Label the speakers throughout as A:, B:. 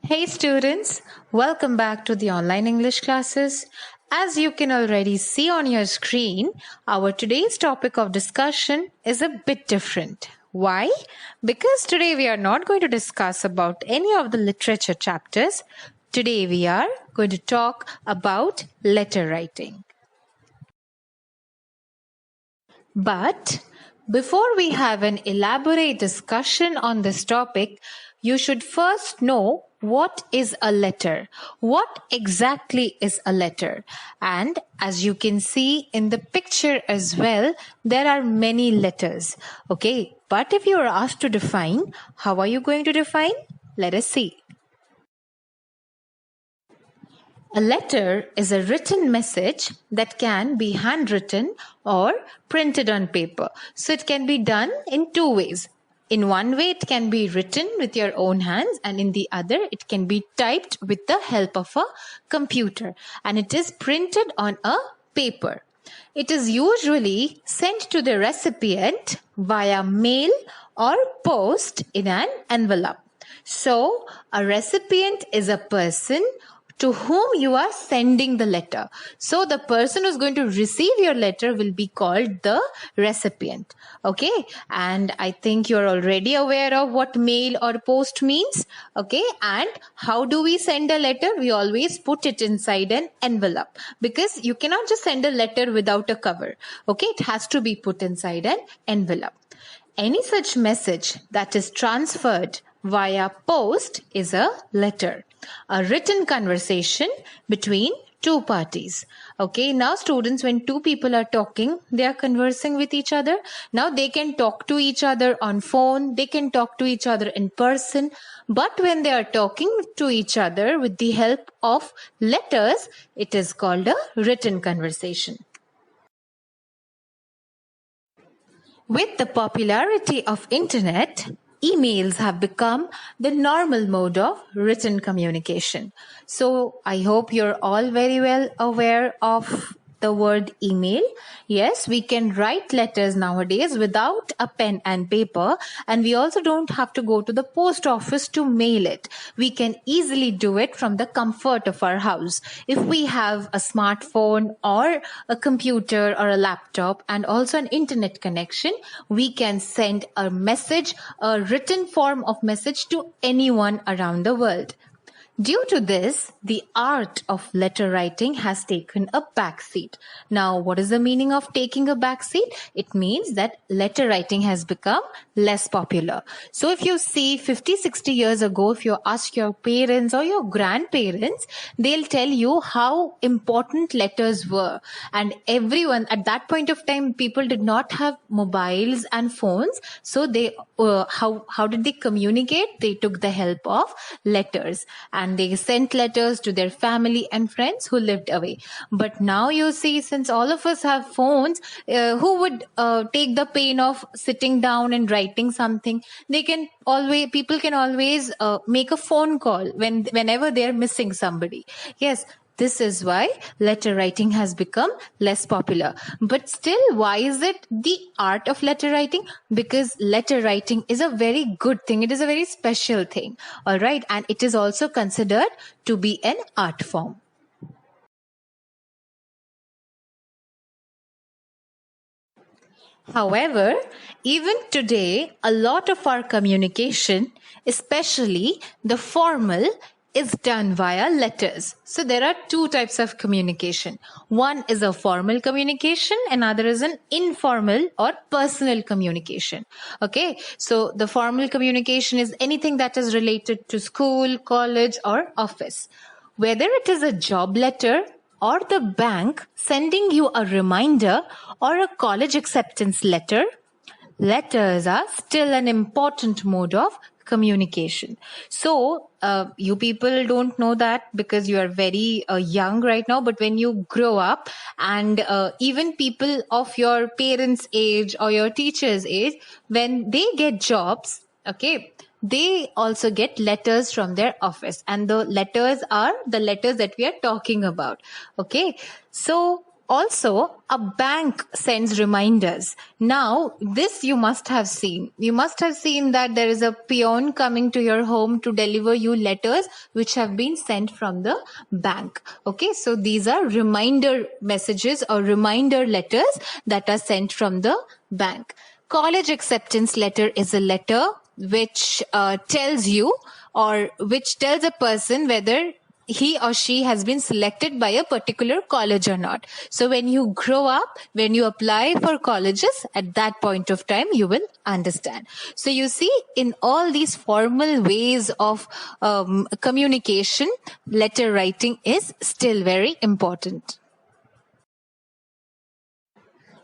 A: Hey students, welcome back to the online English classes. As you can already see on your screen, our today's topic of discussion is a bit different. Why? Because today we are not going to discuss about any of the literature chapters. Today we are going to talk about letter writing. But before we have an elaborate discussion on this topic, you should first know what is a letter. What exactly is a letter? And as you can see in the picture as well, there are many letters. Okay, but if you are asked to define, how are you going to define? Let us see. A letter is a written message that can be handwritten or printed on paper. So it can be done in two ways. In one way, it can be written with your own hands, and in the other, it can be typed with the help of a computer. And it is printed on a paper. It is usually sent to the recipient via mail or post in an envelope. So, a recipient is a person to whom you are sending the letter. So the person who's going to receive your letter will be called the recipient. Okay. And I think you're already aware of what mail or post means. Okay. And how do we send a letter? We always put it inside an envelope because you cannot just send a letter without a cover. Okay. It has to be put inside an envelope. Any such message that is transferred via post is a letter, a written conversation between two parties. Okay, now students, when two people are talking, they are conversing with each other. Now they can talk to each other on phone, they can talk to each other in person. But when they are talking to each other with the help of letters, it is called a written conversation. With the popularity of internet, emails have become the normal mode of written communication. So I hope you're all very well aware of the word email. Yes, we can write letters nowadays without a pen and paper, and we also don't have to go to the post office to mail it. We can easily do it from the comfort of our house. If we have a smartphone or a computer or a laptop and also an internet connection, we can send a message, a written form of message to anyone around the world. Due to this, the art of letter writing has taken a backseat. Now, what is the meaning of taking a backseat? It means that letter writing has become less popular. So if you see 50, 60 years ago, if you ask your parents or your grandparents, they'll tell you how important letters were. And everyone at that point of time, people did not have mobiles and phones. So they, how did they communicate? They took the help of letters. And they sent letters to their family and friends who lived away. But now you see, since all of us have phones, who would take the pain of sitting down and writing something? People can always make a phone call whenever they're missing somebody. Yes, this is why letter writing has become less popular. But still, why is it the art of letter writing? Because letter writing is a very good thing. It is a very special thing. All right. And it is also considered to be an art form. However, even today, a lot of our communication, especially the formal, is done via letters. So there are two types of communication. One is a formal communication, another is an informal or personal communication. Okay, so the formal communication is anything that is related to school, college, or office. Whether it is a job letter or the bank sending you a reminder or a college acceptance letter, letters are still an important mode of communication. So you people don't know that because you are very young right now, but when you grow up and even people of your parents' age or your teacher's age, when they get jobs, okay, they also get letters from their office, and the letters are the letters that we are talking about. Okay, so Also, a bank sends reminders. Now, this you must have seen. You must have seen that there is a peon coming to your home to deliver you letters which have been sent from the bank. Okay, so these are reminder messages or reminder letters that are sent from the bank. College acceptance letter is a letter which tells you or which tells a person whether he or she has been selected by a particular college or not. So when you grow up, when you apply for colleges, at that point of time, you will understand. So you see, in all these formal ways of communication, letter writing is still very important.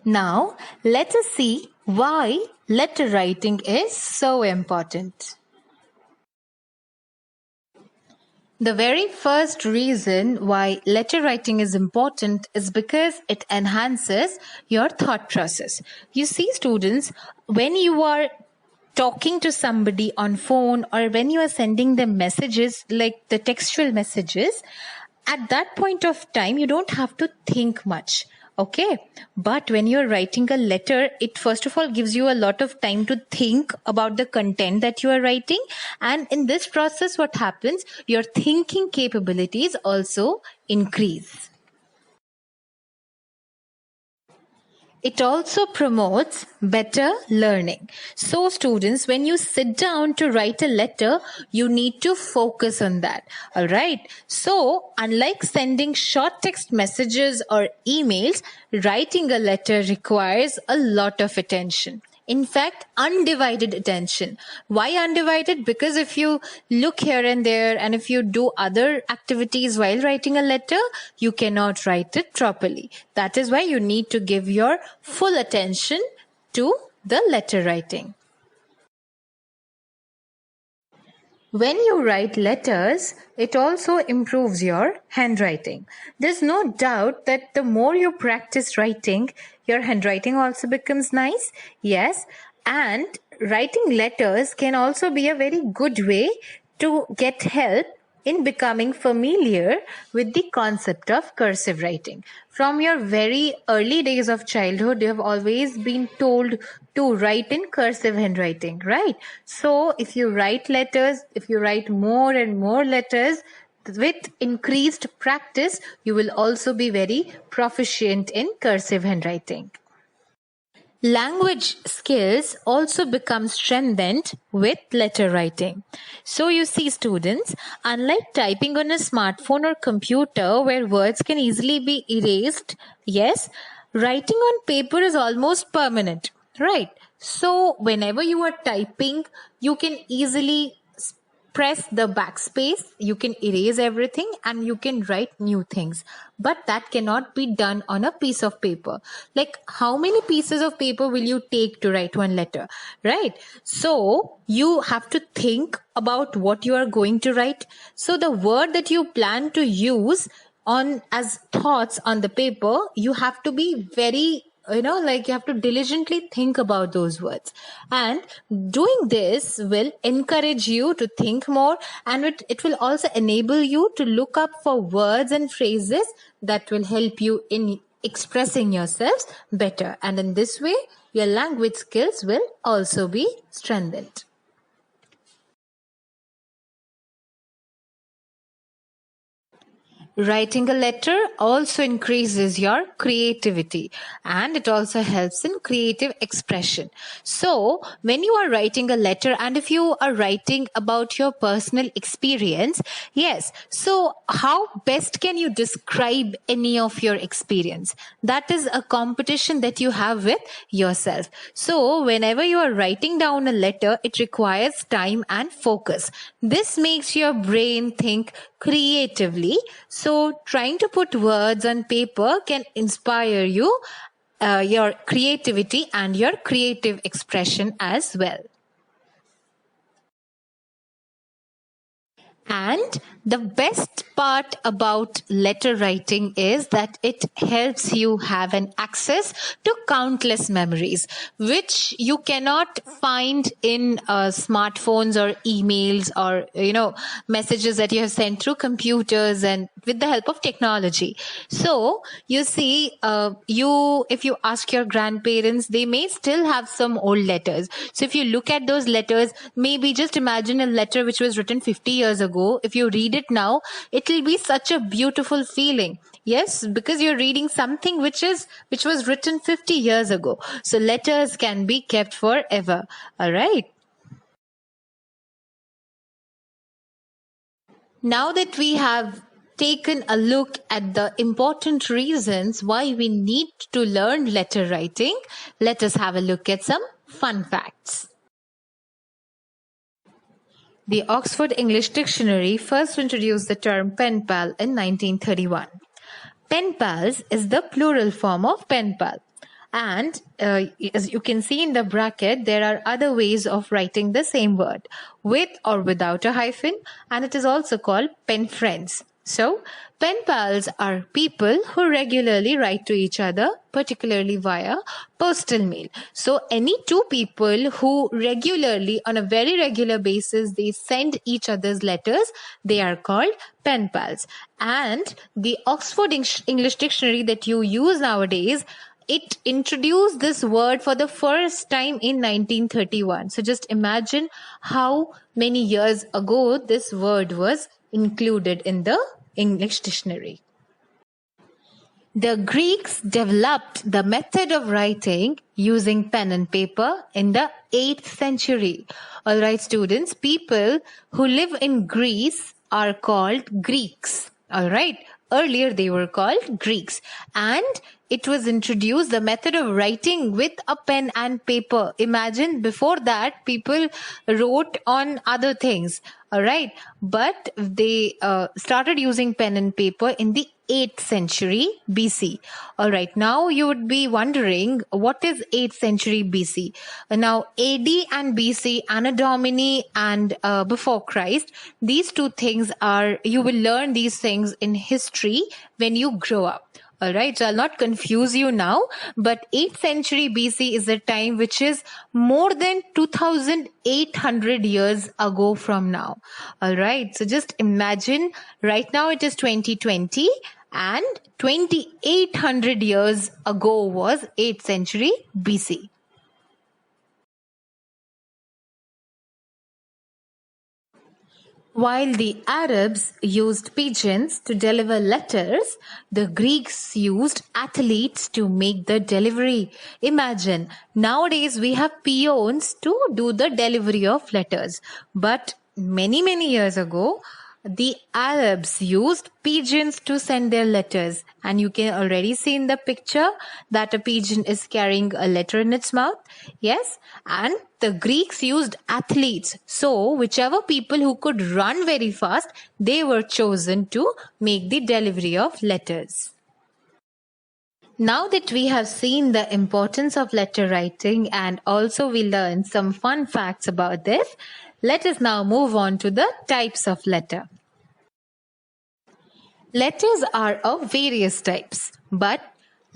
A: Now, let us see why letter writing is so important. The very first reason why letter writing is important is because it enhances your thought process. You see, students, when you are talking to somebody on phone or when you are sending them messages like the textual messages, at that point of time, you don't have to think much. Okay. But when you're writing a letter, it first of all gives you a lot of time to think about the content that you are writing. And in this process, what happens? Your thinking capabilities also increase. It also promotes better learning. So students, when you sit down to write a letter, you need to focus on that. All right. So unlike sending short text messages or emails, writing a letter requires a lot of attention. In fact, undivided attention. Why undivided? Because if you look here and there and if you do other activities while writing a letter, you cannot write it properly. That is why you need to give your full attention to the letter writing. When you write letters, it also improves your handwriting. There's no doubt that the more you practice writing, your handwriting also becomes nice. Yes, and writing letters can also be a very good way to get help in becoming familiar with the concept of cursive writing. From your very early days of childhood, you have always been told to write in cursive handwriting, right? So if you write letters, if you write more and more letters, with increased practice, you will also be very proficient in cursive handwriting. Language skills also become strengthened with letter writing. So you see, students, unlike typing on a smartphone or computer where words can easily be erased, yes, writing on paper is almost permanent, right? So whenever you are typing, you can easily press the backspace, you can erase everything and you can write new things. But that cannot be done on a piece of paper. Like, how many pieces of paper will you take to write one letter, right? So you have to think about what you are going to write. So the word that you plan to use on as thoughts on the paper, you have to be very you have to diligently think about those words, and doing this will encourage you to think more, and it will also enable you to look up for words and phrases that will help you in expressing yourselves better, and in this way your language skills will also be strengthened. Writing a letter also increases your creativity, and it also helps in creative expression. So when you are writing a letter and if you are writing about your personal experience, yes, so how best can you describe any of your experience? That is a competition that you have with yourself. So whenever you are writing down a letter, it requires time and focus. This makes your brain think creatively. So trying to put words on paper can inspire you, your creativity and your creative expression as well. And the best part about letter writing is that it helps you have an access to countless memories, which you cannot find in smartphones or emails or, messages that you have sent through computers and with the help of technology. So you see, if you ask your grandparents, they may still have some old letters. So if you look at those letters, maybe just imagine a letter which was written 50 years ago. If you read it now, it will be such a beautiful feeling. Yes, because you're reading something which was written 50 years ago. So letters can be kept forever. All right. Now that we have taken a look at the important reasons why we need to learn letter writing, let us have a look at some fun facts. The Oxford English Dictionary first introduced the term pen pal in 1931. Pen pals is the plural form of pen pal. And as you can see in the bracket, there are other ways of writing the same word, with or without a hyphen, and it is also called pen friends. So, pen pals are people who regularly write to each other, particularly via postal mail. So, any two people who regularly, on a very regular basis, they send each other's letters, they are called pen pals. And the Oxford English Dictionary that you use nowadays, it introduced this word for the first time in 1931. So just imagine how many years ago this word was included in the English dictionary. The Greeks developed the method of writing using pen and paper in the 8th century. All right, students, people who live in Greece are called Greeks. All right. Earlier they were called Greeks, and it was introduced the method of writing with a pen and paper. Imagine before that people wrote on other things. All right. But they started using pen and paper in the 8th century BC. All right. Now you would be wondering, what is 8th century BC? Now AD and BC, Anno Domini and before Christ, these two things you will learn these things in history when you grow up. All right, so I'll not confuse you now, but 8th century BC is a time which is more than 2,800 years ago from now. All right, so just imagine right now it is 2020 and 2,800 years ago was 8th century BC. While the Arabs used pigeons to deliver letters, the Greeks used athletes to make the delivery. Imagine, nowadays we have peons to do the delivery of letters. But many years ago, the Arabs used pigeons to send their letters. And you can already see in the picture that a pigeon is carrying a letter in its mouth. Yes. And the Greeks used athletes. So whichever people who could run very fast, they were chosen to make the delivery of letters. Now that we have seen the importance of letter writing and also we learned some fun facts about this, let us now move on to the types of letter. Letters are of various types, but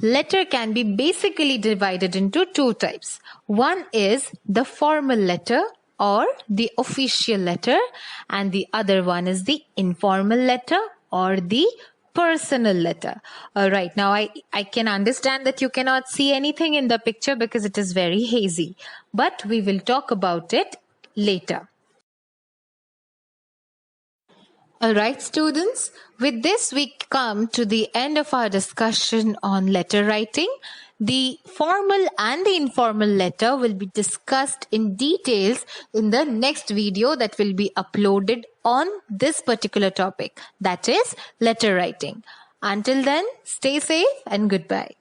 A: letter can be basically divided into two types. One is the formal letter or the official letter, and the other one is the informal letter or the personal letter. All right. Now I can understand that you cannot see anything in the picture because it is very hazy, but we will talk about it later. All right, students, with this we come to the end of our discussion on letter writing. The formal and the informal letter will be discussed in details in the next video that will be uploaded on this particular topic, that is letter writing. Until then, stay safe and goodbye.